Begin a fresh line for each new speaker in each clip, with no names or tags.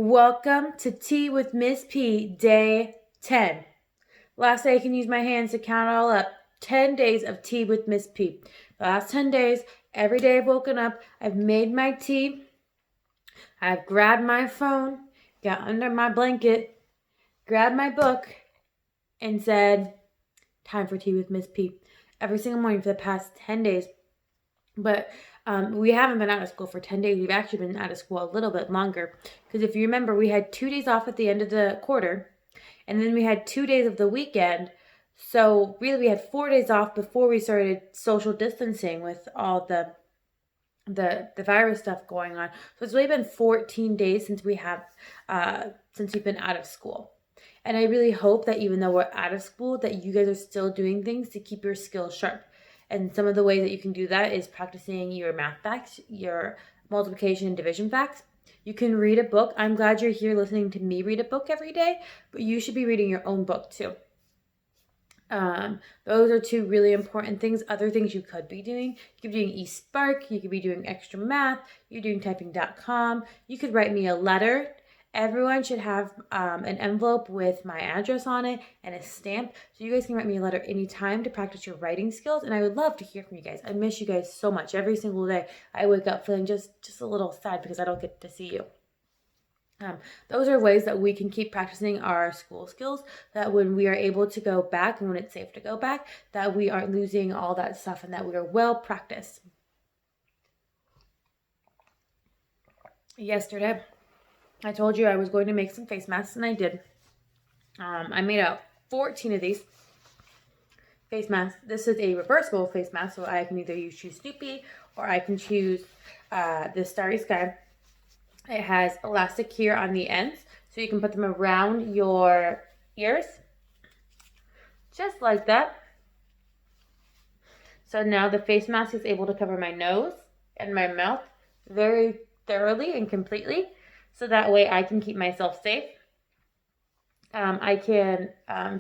Welcome to Tea with Miss P, day 10. Last day I can use my hands to count it all up. 10 days of Tea with Miss P. The last 10 days, every day I've woken up, I've made my tea, I've grabbed my phone, got under my blanket, grabbed my book, and said, time for Tea with Miss P. Every single morning for the past 10 days. But we haven't been out of school for 10 days. We've actually been out of school a little bit longer. Because if you remember, we had 2 days off at the end of the quarter. And then we had 2 days of the weekend. So really we had 4 days off before we started social distancing with all the virus stuff going on. So it's really been 14 days since we've been out of school. And I really hope that even though we're out of school, that you guys are still doing things to keep your skills sharp. And some of the ways that you can do that is practicing your math facts, your multiplication and division facts. You can read a book. I'm glad you're here listening to me read a book every day, but you should be reading your own book too. Those are two really important things. Other things you could be doing. You could be doing eSpark. You could be doing extra math. You're doing typing.com. You could write me a letter. Everyone should have an envelope with my address on it and a stamp. So you guys can write me a letter anytime to practice your writing skills. And I would love to hear from you guys. I miss you guys so much. Every single day I wake up feeling just a little sad because I don't get to see you. Those are ways that we can keep practicing our school skills, that when we are able to go back and when it's safe to go back, that we aren't losing all that stuff and that we are well practiced. Yesterday, I told you I was going to make some face masks, and I did. I made out 14 of these face masks. This is a reversible face mask, so I can either choose Snoopy or I can choose the Starry Sky. It has elastic here on the ends, so you can put them around your ears, just like that. So now the face mask is able to cover my nose and my mouth very thoroughly and completely, so that way I can keep myself safe. I can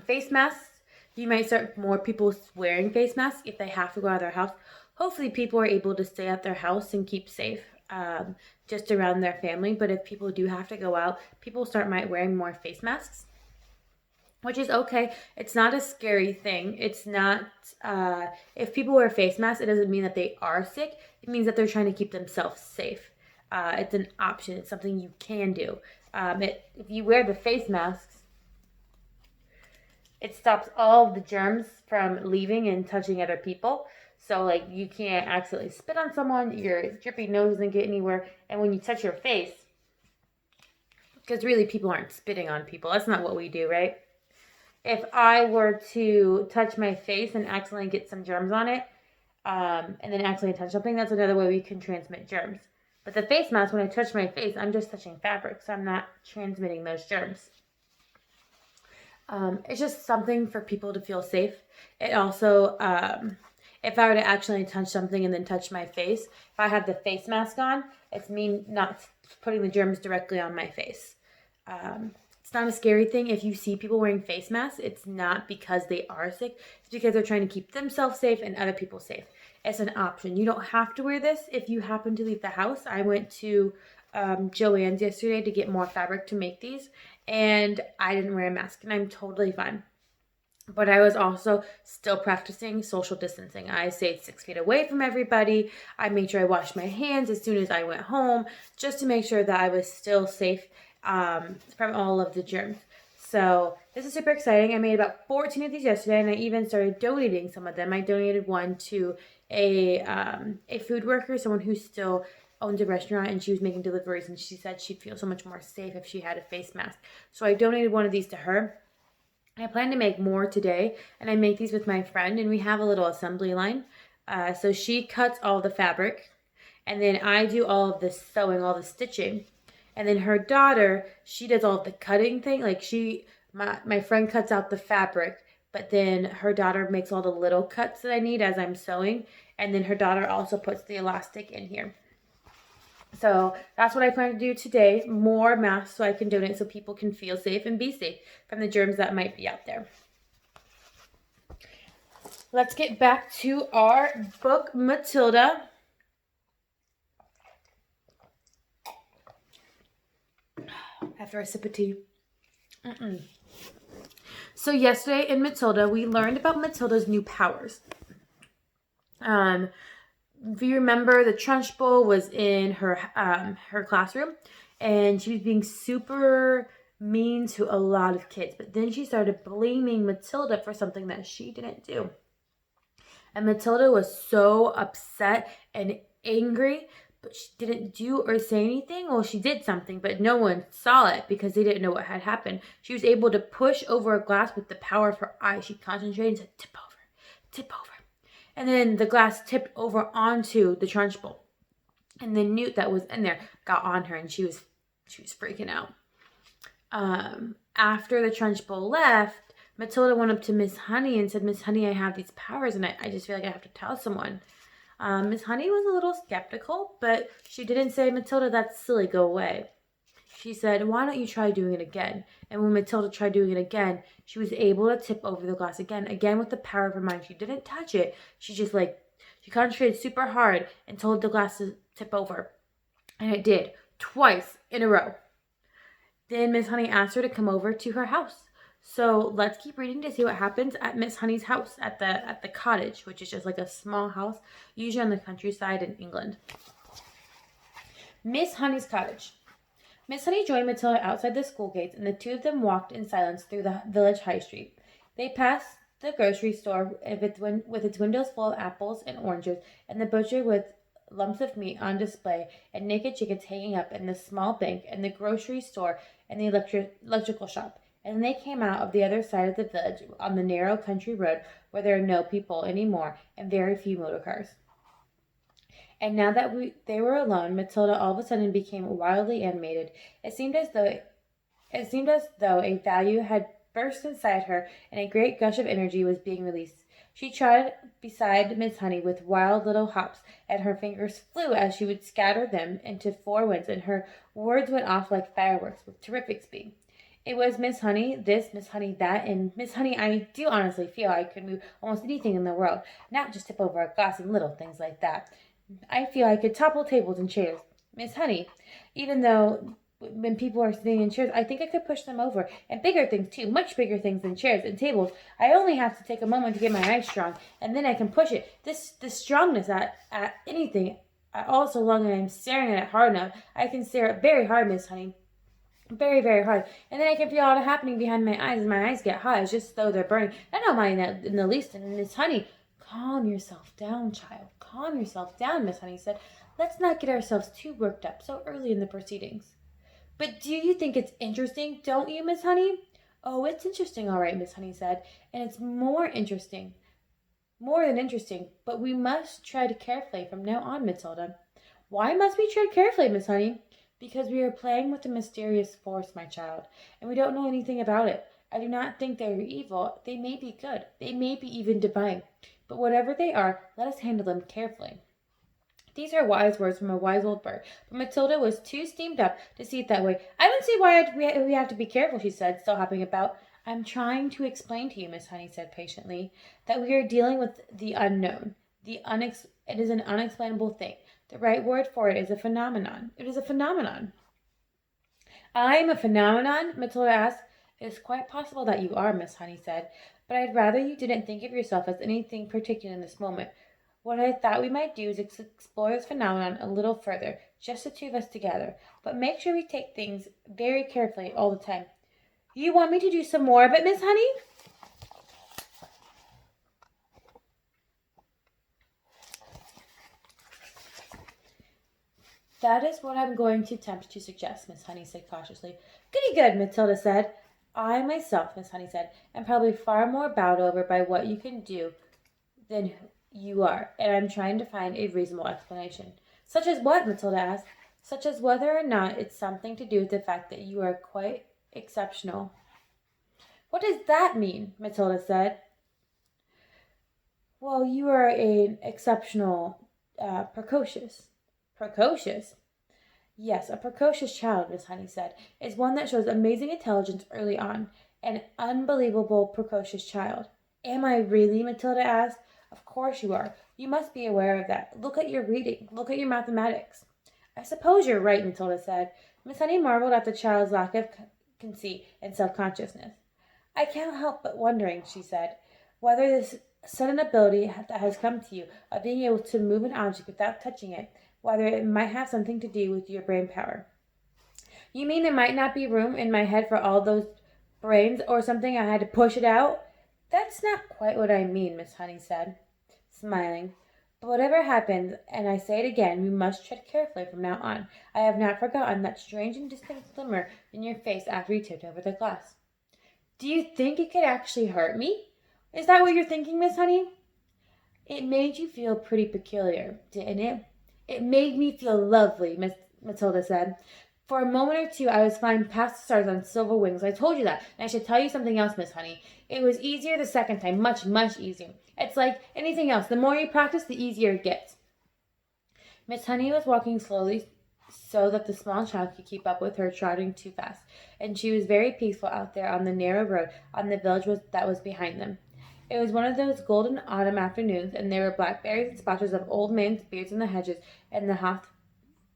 face masks. You might start more people wearing face masks if they have to go out of their house. Hopefully people are able to stay at their house and keep safe. Just around their family. But if people do have to go out, people might wearing more face masks, which is okay. It's not a scary thing. It's not, if people wear face masks, it doesn't mean that they are sick. It means that they're trying to keep themselves safe. It's an option. It's something you can do. If you wear the face masks, it stops all of the germs from leaving and touching other people. So, like, you can't accidentally spit on someone, your drippy nose doesn't get anywhere, and when you touch your face, because really people aren't spitting on people. That's not what we do, right? If I were to touch my face and accidentally get some germs on it, and then accidentally touch something, that's another way we can transmit germs. But the face mask, when I touch my face, I'm just touching fabric, so I'm not transmitting those germs. It's just something for people to feel safe. It also... if I were to actually touch something and then touch my face, if I have the face mask on, it's me not putting the germs directly on my face. It's not a scary thing. If you see people wearing face masks, it's not because they are sick. It's because they're trying to keep themselves safe and other people safe. It's an option. You don't have to wear this if you happen to leave the house. I went to Joann's yesterday to get more fabric to make these, and I didn't wear a mask, and I'm totally fine. But I was also still practicing social distancing. I stayed 6 feet away from everybody. I made sure I washed my hands as soon as I went home, just to make sure that I was still safe from all of the germs. So this is super exciting. I made about 14 of these yesterday, and I even started donating some of them. I donated one to a food worker, someone who still owns a restaurant, and she was making deliveries, and she said she'd feel so much more safe if she had a face mask. So I donated one of these to her. I plan to make more today, and I make these with my friend, and we have a little assembly line. So she cuts all the fabric, and then I do all of the sewing, all the stitching. And then her daughter, she does all of the cutting thing. Like my friend cuts out the fabric, but then her daughter makes all the little cuts that I need as I'm sewing. And then her daughter also puts the elastic in here. So that's what I plan to do today. More masks so I can donate so people can feel safe and be safe from the germs that might be out there. Let's get back to our book, Matilda. after a sip of tea. So yesterday in Matilda, we learned about Matilda's new powers. If you remember, the Trunchbull was in her classroom, and she was being super mean to a lot of kids. But then she started blaming Matilda for something that she didn't do. And Matilda was so upset and angry, but she didn't do or say anything. Well, she did something, but no one saw it because they didn't know what had happened. She was able to push over a glass with the power of her eyes. She concentrated and said, tip over, tip over. And then the glass tipped over onto the Trunchbull. And the newt that was in there got on her, and she was freaking out. After the Trunchbull left, Matilda went up to Miss Honey and said, Miss Honey, I have these powers, and I just feel like I have to tell someone. Miss Honey was a little skeptical, but she didn't say, Matilda, that's silly, go away. She said, why don't you try doing it again? And when Matilda tried doing it again, she was able to tip over the glass again with the power of her mind. She didn't touch it. She just she concentrated super hard and told the glass to tip over. And it did, twice in a row. Then Miss Honey asked her to come over to her house. So let's keep reading to see what happens at Miss Honey's house, at the cottage, which is just like a small house, usually on the countryside in England. Miss Honey's cottage. Miss Honey joined Matilda outside the school gates, and the two of them walked in silence through the village high street. They passed the grocery store with its windows full of apples and oranges, and the butcher with lumps of meat on display, and naked chickens hanging up, in the small bank, and the grocery store, and the electrical shop. And they came out of the other side of the village on the narrow country road where there are no people anymore and very few motor cars. And now that they were alone, Matilda all of a sudden became wildly animated. It seemed as though a value had burst inside her, and a great gush of energy was being released. She trotted beside Miss Honey with wild little hops, and her fingers flew as she would scatter them into four winds, and her words went off like fireworks with terrific speed. It was Miss Honey this, Miss Honey that, and Miss Honey, I do honestly feel I could move almost anything in the world, not just tip over a glass and little things like that. I feel I could topple tables and chairs. Miss Honey, even though when people are sitting in chairs, I think I could push them over. And bigger things too, much bigger things than chairs and tables. I only have to take a moment to get my eyes strong, and then I can push it. This strongness at anything, all so long as I'm staring at it hard enough, I can stare at very hard, Miss Honey. Very, very hard. And then I can feel all the happening behind my eyes, and my eyes get hot. It's just as though they're burning. I don't mind that in the least. And Miss Honey, calm yourself down, child. Calm yourself down, Miss Honey said. Let's not get ourselves too worked up so early in the proceedings. But do you think it's interesting, don't you, Miss Honey? Oh, it's interesting, all right, Miss Honey said. And it's more than interesting. But we must tread carefully from now on, Matilda. Why must we tread carefully, Miss Honey? Because we are playing with a mysterious force, my child, and we don't know anything about it. I do not think they are evil. They may be good. They may be even divine. But whatever they are, let us handle them carefully. These are wise words from a wise old bird, but Matilda was too steamed up to see it that way. I don't see why we have to be careful, she said, still hopping about. I'm trying to explain to you, Miss Honey said patiently, that we are dealing with the unknown. It is an unexplainable thing. The right word for it is a phenomenon. It is a phenomenon. I'm a phenomenon? Matilda asked. It is quite possible that you are, Miss Honey said, but I'd rather you didn't think of yourself as anything particular in this moment. What I thought we might do is explore this phenomenon a little further, just the two of us together, but make sure we take things very carefully all the time. You want me to do some more of it, Miss Honey? That is what I'm going to attempt to suggest, Miss Honey said cautiously. Goody good, Matilda said. I myself, Miss Honey said, am probably far more bowed over by what you can do than you are, and I'm trying to find a reasonable explanation. Such as what? Matilda asked. Such as whether or not it's something to do with the fact that you are quite exceptional. What does that mean? Matilda said. Well, you are an exceptional, precocious. Precocious? Yes, a precocious child, Miss Honey said, is one that shows amazing intelligence early on. An unbelievable precocious child. Am I really? Matilda asked. Of course you are. You must be aware of that. Look at your reading. Look at your mathematics. I suppose you're right, Matilda said. Miss Honey marveled at the child's lack of conceit and self-consciousness. I can't help but wondering, she said, whether this sudden ability that has come to you of being able to move an object without touching it, whether it might have something to do with your brain power. You mean there might not be room in my head for all those brains or something I had to push it out? That's not quite what I mean, Miss Honey said, smiling. But whatever happens, and I say it again, we must tread carefully from now on. I have not forgotten that strange and distinct glimmer in your face after you tipped over the glass. Do you think it could actually hurt me? Is that what you're thinking, Miss Honey? It made you feel pretty peculiar, didn't it? It made me feel lovely, Miss Matilda said. For a moment or two I was flying past the stars on silver wings. I told you that, and I should tell you something else, Miss Honey. It was easier the second time, much, much easier. It's like anything else. The more you practice, the easier it gets. Miss Honey was walking slowly so that the small child could keep up with her trotting too fast, and she was very peaceful out there on the narrow road on the village that was behind them. It was one of those golden autumn afternoons, and there were blackberries and spotches of old men's beards in the hedges, and the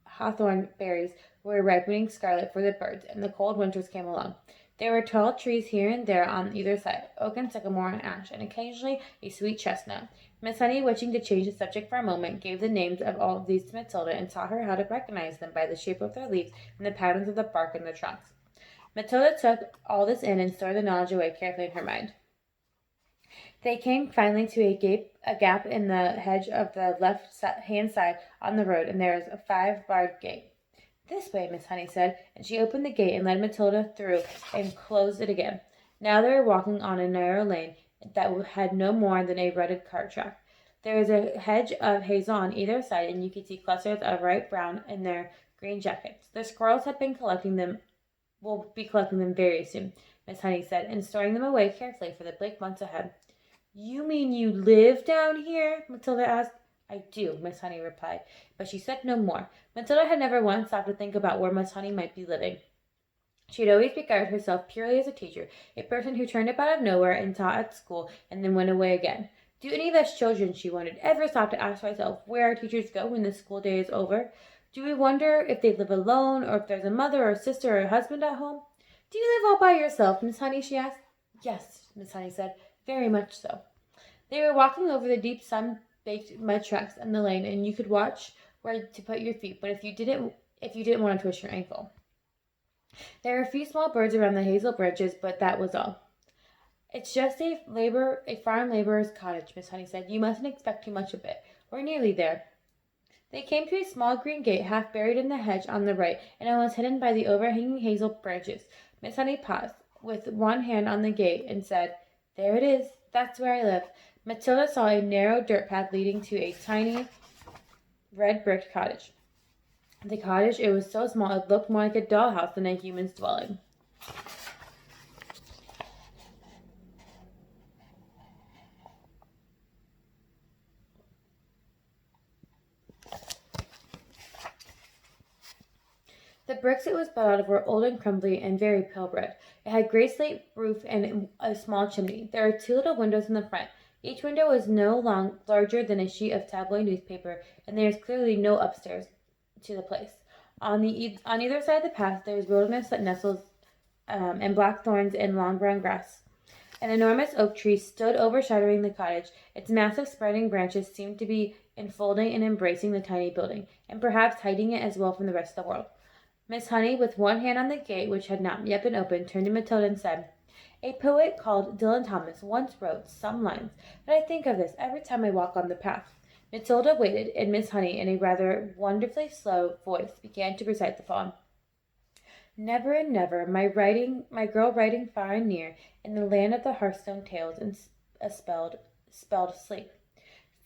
hawthorn berries were ripening scarlet for the birds, and the cold winters came along. There were tall trees here and there on either side, oak and sycamore and ash, and occasionally a sweet chestnut. Miss Honey, wishing to change the subject for a moment, gave the names of all of these to Matilda, and taught her how to recognize them by the shape of their leaves and the patterns of the bark and the trunks. Matilda took all this in and stored the knowledge away carefully in her mind. They came finally to a gap in the hedge of the left-hand side on the road, and there was a 5-barred gate. This way, Miss Honey said, and she opened the gate and led Matilda through and closed it again. Now they were walking on a narrow lane that had no more than a rutted cart track. There was a hedge of hazel on either side, and you could see clusters of ripe brown in their green jackets. The squirrels had been will be collecting them very soon, Miss Honey said, and storing them away carefully for the bleak months ahead. You mean you live down here? Matilda asked. I do, Miss Honey replied, but she said no more. Matilda had never once stopped to think about where Miss Honey might be living. She had always regarded herself purely as a teacher, a person who turned up out of nowhere and taught at school and then went away again. Do any of us children, she wondered, ever stop to ask ourselves where our teachers go when the school day is over? Do we wonder if they live alone, or if there's a mother or a sister or a husband at home? Do you live all by yourself, Miss Honey? She asked. Yes, Miss Honey said, very much so. They were walking over the deep sun-baked mud tracks in the lane, and you could watch where to put your feet, but if you didn't want to twist your ankle. There were a few small birds around the hazel branches, but that was all. It's just a farm laborer's cottage, Miss Honey said. You mustn't expect too much of it. We're nearly there. They came to a small green gate half buried in the hedge on the right, and almost hidden by the overhanging hazel branches. Miss Honey paused, with one hand on the gate, and said, There it is. That's where I live. Matilda saw a narrow dirt path leading to a tiny red brick cottage. The cottage, it was so small it looked more like a dollhouse than a human's dwelling. The bricks it was built out of were old and crumbly and very pale red. It had gray slate roof and a small chimney. There were 2 little windows in the front. Each window was no larger than a sheet of tabloid newspaper, and there was clearly no upstairs to the place. On either side of the path there was wilderness that nestled and black thorns and long brown grass. An enormous oak tree stood overshadowing the cottage. Its massive spreading branches seemed to be enfolding and embracing the tiny building, and perhaps hiding it as well from the rest of the world. Miss Honey, with one hand on the gate, which had not yet been opened, turned to Matilda and said, A poet called Dylan Thomas once wrote some lines, and I think of this every time I walk on the path. Matilda waited, and Miss Honey, in a rather wonderfully slow voice, began to recite the poem. Never and never, my girl riding far and near, in the land of the Hearthstone tales, and spelled sleep.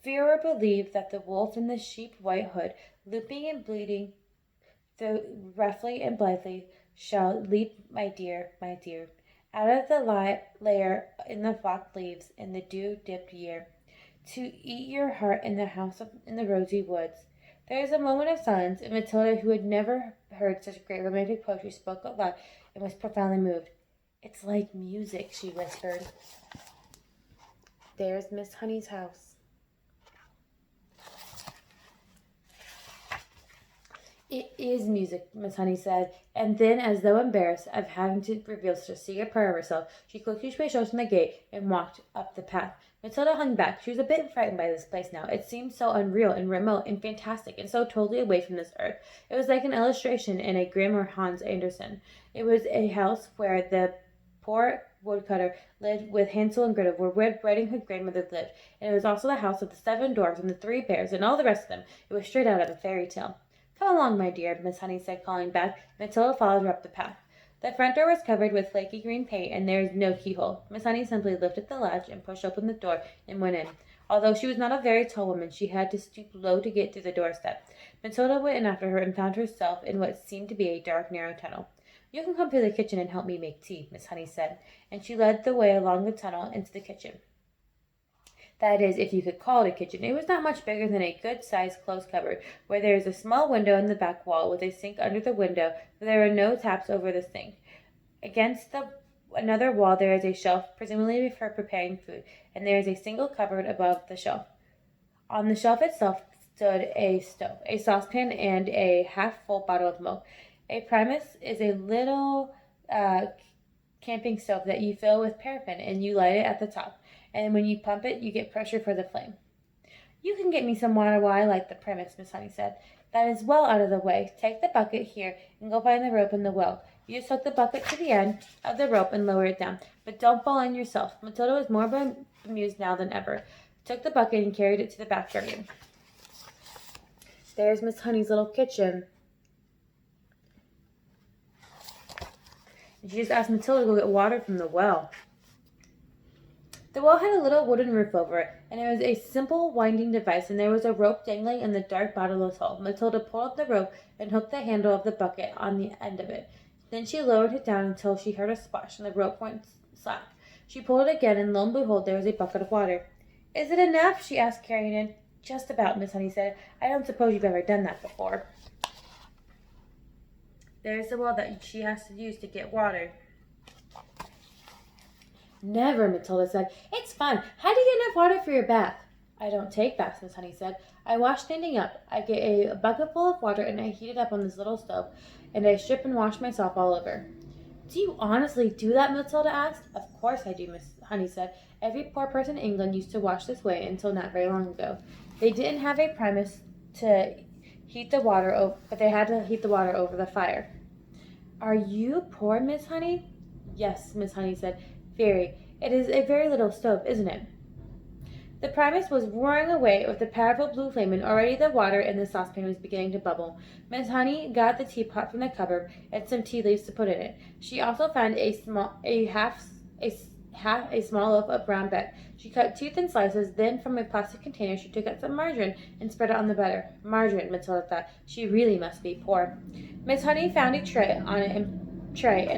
Fear or believe that the wolf in the sheep white hood, looping and bleeding, though roughly and blithely, shall leap, my dear, out of the lair in the flock leaves in the dew-dipped year, to eat your heart in the rosy woods. There was a moment of silence, and Matilda, who had never heard such great romantic poetry, spoke out loud and was profoundly moved. It's like music, she whispered. There's Miss Honey's house. It is music, Miss Honey said, and then, as though embarrassed of having to reveal such a secret part of herself, she quickly pushed open the gate and walked up the path. Matilda hung back. She was a bit frightened by this place now. It seemed so unreal and remote and fantastic, and so totally away from this earth. It was like an illustration in a Grimm or Hans Andersen. It was a house where the poor woodcutter lived with Hansel and Gretel, where Red Hood grandmother lived, and it was also the house of the 7 dwarfs and the 3 bears and all the rest of them. It was straight out of a fairy tale. Come along, my dear, Miss Honey said, calling back. Matilda followed her up the path. The front door was covered with flaky green paint, and there was no keyhole. Miss Honey simply lifted the latch and pushed open the door and went in. Although she was not a very tall woman, she had to stoop low to get through the doorstep. Matilda went in after her and found herself in what seemed to be a dark, narrow tunnel. You can come through the kitchen and help me make tea, Miss Honey said, and she led the way along the tunnel into the kitchen. That is, if you could call it a kitchen. It was not much bigger than a good-sized clothes cupboard, where there is a small window in the back wall with a sink under the window, but there are no taps over the sink. Against another wall there is a shelf, presumably for preparing food, and there is a single cupboard above the shelf. On the shelf itself stood a stove, a saucepan, and a half-full bottle of milk. A primus is a little camping stove that you fill with paraffin, and you light it at the top. And when you pump it, you get pressure for the flame. You can get me some water while I light the primus, Miss Honey said. That is well out of the way. Take the bucket here and go find the rope in the well. You just hook the bucket to the end of the rope and lower it down. But don't fall in yourself. Matilda was more bemused now than ever. Took the bucket and carried it to the back garden. There's Miss Honey's little kitchen. And she just asked Matilda to go get water from the well. The well had a little wooden roof over it, and it was a simple winding device, and there was a rope dangling in the dark bottomless hole. Matilda pulled up the rope and hooked the handle of the bucket on the end of it. Then she lowered it down until she heard a splash, and the rope went slack. She pulled it again, and lo and behold, there was a bucket of water. Is it enough? She asked, carrying it. Just about, Miss Honey said. I don't suppose you've ever done that before. There's the well that she has to use to get water. Never, Matilda said. It's fun. How do you get enough water for your bath? I don't take baths, Miss Honey said. I wash standing up. I get a bucket full of water and I heat it up on this little stove, and I strip and wash myself all over. Do you honestly do that? Matilda asked. Of course I do, Miss Honey said. Every poor person in England used to wash this way until not very long ago. They didn't have a primus to heat the water, but they had to heat the water over the fire. Are you poor, Miss Honey? Yes, Miss Honey said. Very. It is a very little stove, isn't it? The primus was roaring away with a powerful blue flame, and already the water in the saucepan was beginning to bubble. Miss Honey got the teapot from the cupboard and some tea leaves to put in it. She also found a small loaf of brown bread. She cut 2 thin slices. Then, from a plastic container, she took out some margarine and spread it on the butter. Margarine, Matilda thought. She really must be poor. Miss Honey found a tray, and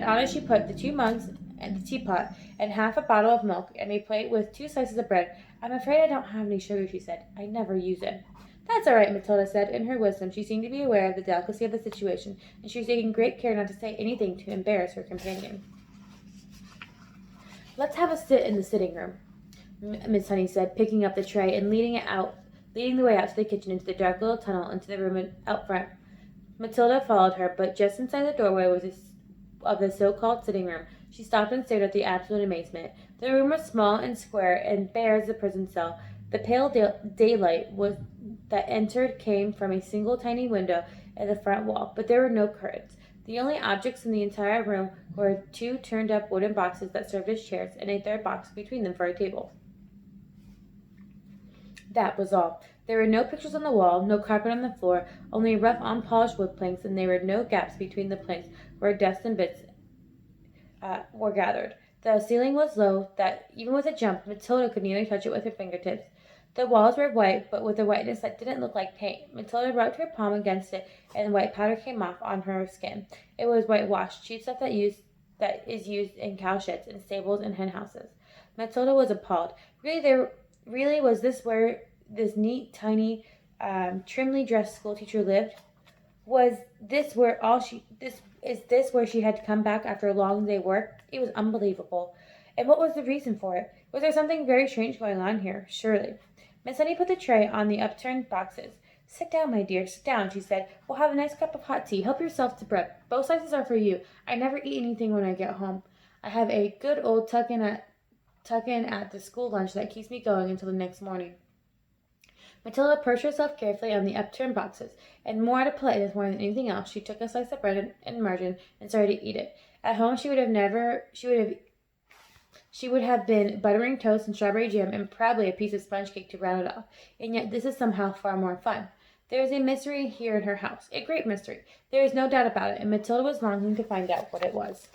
on it she put the 2 mugs and the teapot, and half a bottle of milk, and a plate with 2 slices of bread. I'm afraid I don't have any sugar, she said. I never use it. That's all right, Matilda said. In her wisdom, she seemed to be aware of the delicacy of the situation, and she was taking great care not to say anything to embarrass her companion. Let's have a sit in the sitting room, Miss Honey said, picking up the tray and leading the way out to the kitchen, into the dark little tunnel, into the room out front. Matilda followed her, but just inside the doorway of the so-called sitting room, she stopped and stared at the absolute amazement. The room was small and square and bare as a prison cell. The pale daylight that entered came from a single tiny window in the front wall, but there were no curtains. The only objects in the entire room were 2 turned-up wooden boxes that served as chairs, and a third box between them for a table. That was all. There were no pictures on the wall, no carpet on the floor, only rough, unpolished wood planks, and there were no gaps between the planks where dust and bits were gathered. The ceiling was low, that even with a jump, Matilda could nearly touch it with her fingertips. The walls were white, but with a whiteness that didn't look like paint. Matilda rubbed her palm against it, and white powder came off on her skin. It was whitewashed, cheap stuff that is used in cowsheds and stables and hen houses. Matilda was appalled. Really was this where this neat, tiny, trimly dressed schoolteacher lived? Was this where where she had to come back after a long day work? It was unbelievable. And what was the reason for it? Was there something very strange going on here? Surely. Miss Honey put the tray on the upturned boxes. Sit down, my dear, sit down, she said. We'll have a nice cup of hot tea. Help yourself to bread. Both slices are for you. I never eat anything when I get home. I have a good old tuck-in at the school lunch that keeps me going until the next morning. Matilda perched herself carefully on the upturned boxes, and more out of politeness more than anything else, she took a slice of bread and margarine and started to eat it. At home, she would have been buttering toast and strawberry jam and probably a piece of sponge cake to round it off. And yet this is somehow far more fun. There is a mystery here in her house, a great mystery. There is no doubt about it, and Matilda was longing to find out what it was.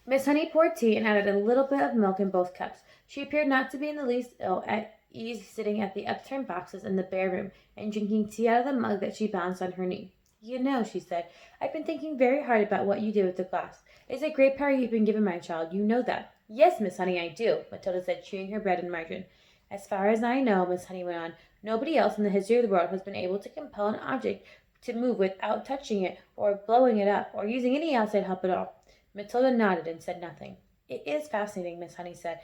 Miss Honey poured tea and added a little bit of milk in both cups. She appeared not to be in the least ill at ease sitting at the upturned boxes in the bare room and drinking tea out of the mug that she balanced on her knee. You know, she said, I've been thinking very hard about what you did with the glass. It's a great power you've been given, my child. You know that. Yes, Miss Honey, I do, Matilda said, chewing her bread and margarine. As far as I know, Miss Honey went on, nobody else in the history of the world has been able to compel an object to move without touching it or blowing it up or using any outside help at all. Matilda nodded and said nothing. It is fascinating, Miss Honey said.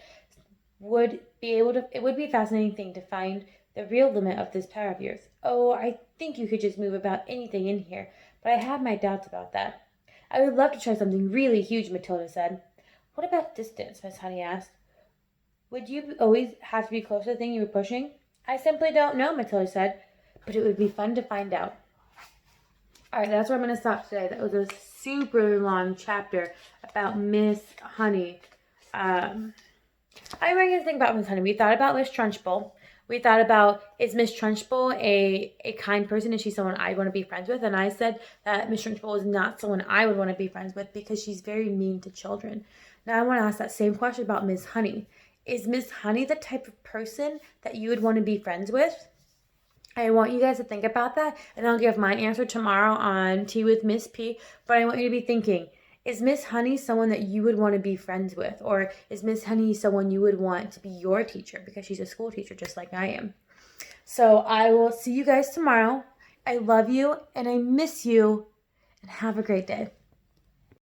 It would be a fascinating thing to find the real limit of this power of yours. Oh, I think you could just move about anything in here, but I have my doubts about that. I would love to try something really huge, Matilda said. What about distance? Miss Honey asked. Would you always have to be close to the thing you were pushing? I simply don't know, Matilda said, but it would be fun to find out. All right, that's where I'm going to stop today. That was a super long chapter about Miss Honey. I want you to think about Miss Honey. We thought about Miss Trunchbull. We thought about, is Miss Trunchbull a kind person? Is she someone I want to be friends with? And I said that Miss Trunchbull is not someone I would want to be friends with because she's very mean to children. Now I want to ask that same question about Miss Honey. Is Miss Honey the type of person that you would want to be friends with? I want you guys to think about that, and I'll give my answer tomorrow on Tea with Miss P. But I want you to be thinking, is Miss Honey someone that you would want to be friends with? Or is Miss Honey someone you would want to be your teacher because she's a school teacher just like I am? So I will see you guys tomorrow. I love you, and I miss you, and have a great day.